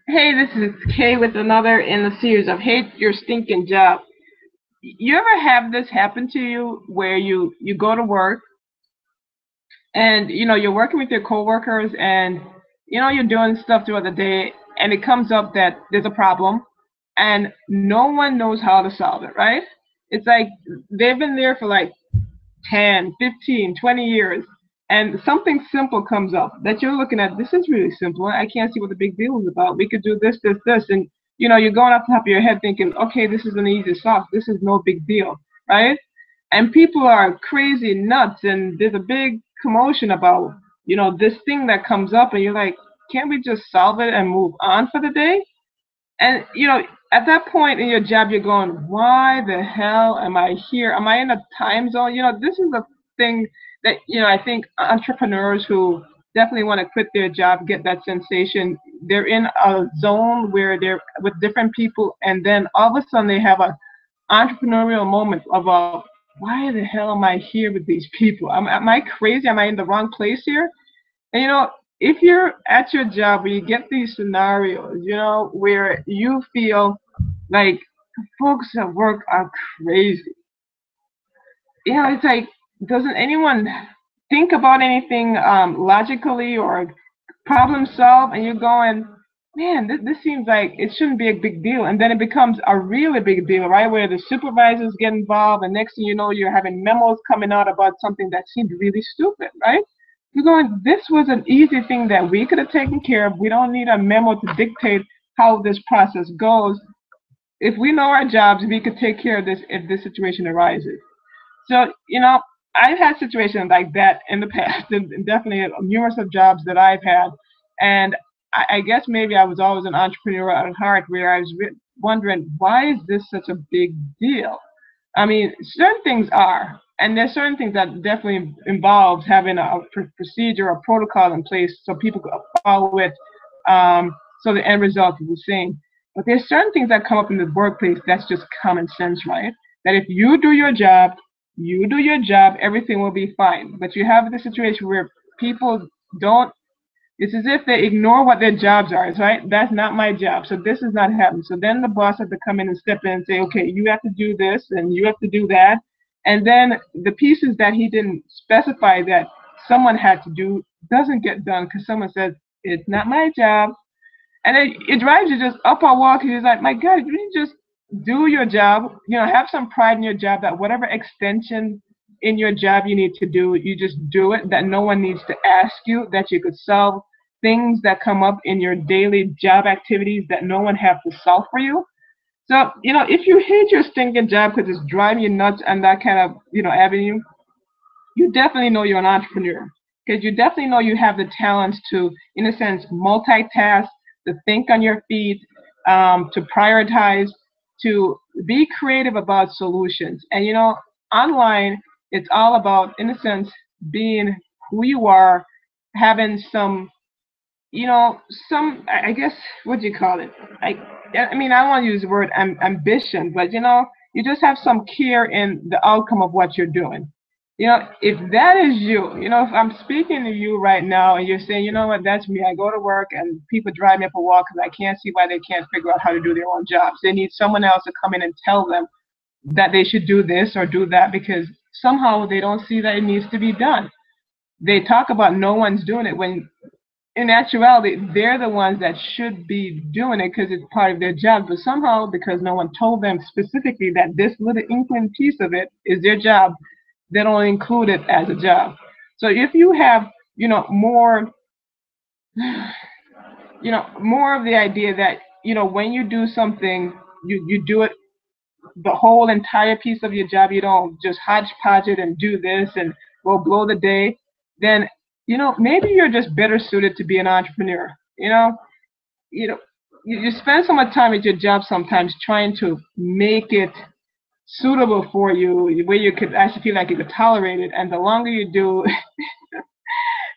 Hey, this is Kay with another in the series of Hate Your Stinking Job. You ever have this happen to you where you go to work and you're working with your coworkers and you're doing stuff throughout the day and it comes up that there's a problem and no one knows how to solve it, right? It's like they've been there for like 10, 15, 20 years, and something simple comes up that you're looking at. This is really simple. I can't see what the big deal is about. We could do this, this, this. And, you're going off the top of your head thinking, okay, this is an easy solve. This is no big deal, right? And people are crazy nuts, and there's a big commotion about, this thing that comes up, and you're like, can't we just solve it and move on for the day? And at that point in your job, you're going, why the hell am I here? Am I in a time zone? This is a thing that I think entrepreneurs who definitely want to quit their job get that sensation. They're in a zone where they're with different people, and then all of a sudden they have a entrepreneurial moment of why the hell am I here with these people? Am I crazy? Am I in the wrong place here? And if you're at your job where you get these scenarios, where you feel like folks at work are crazy, it's like, doesn't anyone think about anything logically or problem solve? And you're going, man, this seems like it shouldn't be a big deal. And then it becomes a really big deal, right? Where the supervisors get involved, and next thing you know, you're having memos coming out about something that seemed really stupid, right? You're going, this was an easy thing that we could have taken care of. We don't need a memo to dictate how this process goes. If we know our jobs, we could take care of this if this situation arises. So, I've had situations like that in the past, and definitely numerous of jobs that I've had. And I guess maybe I was always an entrepreneur at heart, where I was wondering, why is this such a big deal? I mean, certain things are, and there's certain things that definitely involves having a procedure or protocol in place so people can follow it, so the end result is the same. But there's certain things that come up in the workplace that's just common sense, right? That if you do your job, everything will be fine. But you have the situation where people don't. It's as if they ignore what their jobs are, right? That's not my job, so this is not happening. So then the boss has to come in and step in and say, okay, you have to do this and you have to do that. And then the pieces that he didn't specify that someone had to do doesn't get done because someone says, it's not my job. And it drives you just up a wall because you're like, my God, if you just do your job, have some pride in your job that whatever extension in your job you need to do, you just do it, that no one needs to ask you, that you could solve things that come up in your daily job activities that no one have to solve for you. So, if you hate your stinking job because it's driving you nuts and that kind of, avenue, you definitely know you're an entrepreneur because you definitely know you have the talents to, in a sense, multitask, to think on your feet, to prioritize, to be creative about solutions. And online, it's all about, in a sense, being who you are, having some, some, I guess, what do you call it? I mean, I don't want to use the word ambition, but you just have some care in the outcome of what you're doing. If that is you, if I'm speaking to you right now and you're saying, you know what, that's me. I go to work and people drive me up a wall because I can't see why they can't figure out how to do their own jobs. They need someone else to come in and tell them that they should do this or do that because somehow they don't see that it needs to be done. They talk about no one's doing it when in actuality they're the ones that should be doing it because it's part of their job. But somehow, because no one told them specifically that this little inkling piece of it is their job, they don't include it as a job. So if you have, more, more of the idea that, when you do something, you do it the whole entire piece of your job. You don't just hodgepodge it and do this and go blow the day. Then, maybe you're just better suited to be an entrepreneur. You know, you spend so much time at your job sometimes trying to make it suitable for you, where you could actually feel like you could tolerate it. And the longer you do,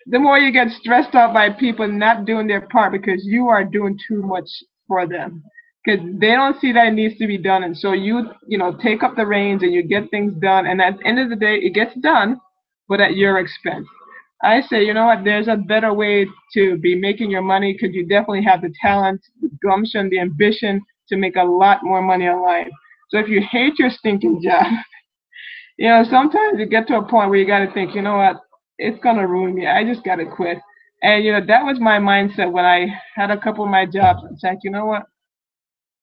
the more you get stressed out by people not doing their part because you are doing too much for them. Because they don't see that it needs to be done, and so you take up the reins and you get things done, and at the end of the day, it gets done, but at your expense. I say, you know what, there's a better way to be making your money because you definitely have the talent, the gumption, the ambition to make a lot more money online. So if you hate your stinking job, sometimes you get to a point where you got to think, you know what, it's going to ruin me. I just got to quit. And, that was my mindset when I had a couple of my jobs. It's like, you know what,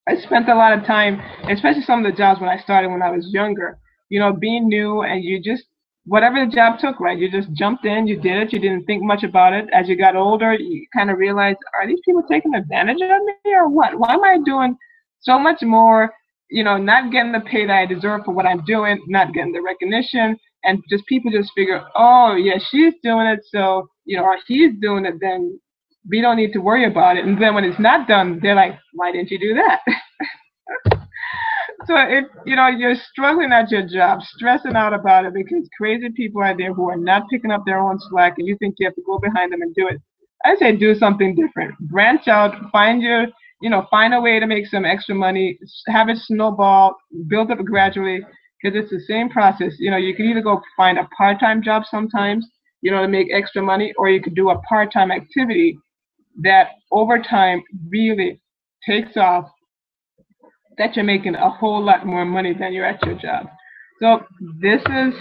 I spent a lot of time, especially some of the jobs when I started when I was younger, being new and you just, whatever the job took, right? You just jumped in, you did it, you didn't think much about it. As you got older, you kind of realized, are these people taking advantage of me or what? Why am I doing so much more, not getting the pay that I deserve for what I'm doing, not getting the recognition, and just people just figure, oh, yeah, she's doing it, so, or he's doing it, then we don't need to worry about it. And then when it's not done, they're like, why didn't you do that? So if you're struggling at your job, stressing out about it because crazy people are there who are not picking up their own slack, and you think you have to go behind them and do it, I say do something different. Branch out, find a way to make some extra money, have it snowball, build up gradually, because it's the same process. You can either go find a part-time job sometimes, to make extra money, or you could do a part-time activity that over time really takes off, that you're making a whole lot more money than you're at your job. So this is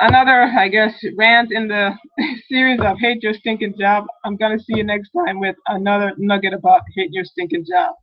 another, I guess, rant in the series of Hate Your Stinking Job. I'm going to see you next time with another nugget about Hate Your Stinking Job.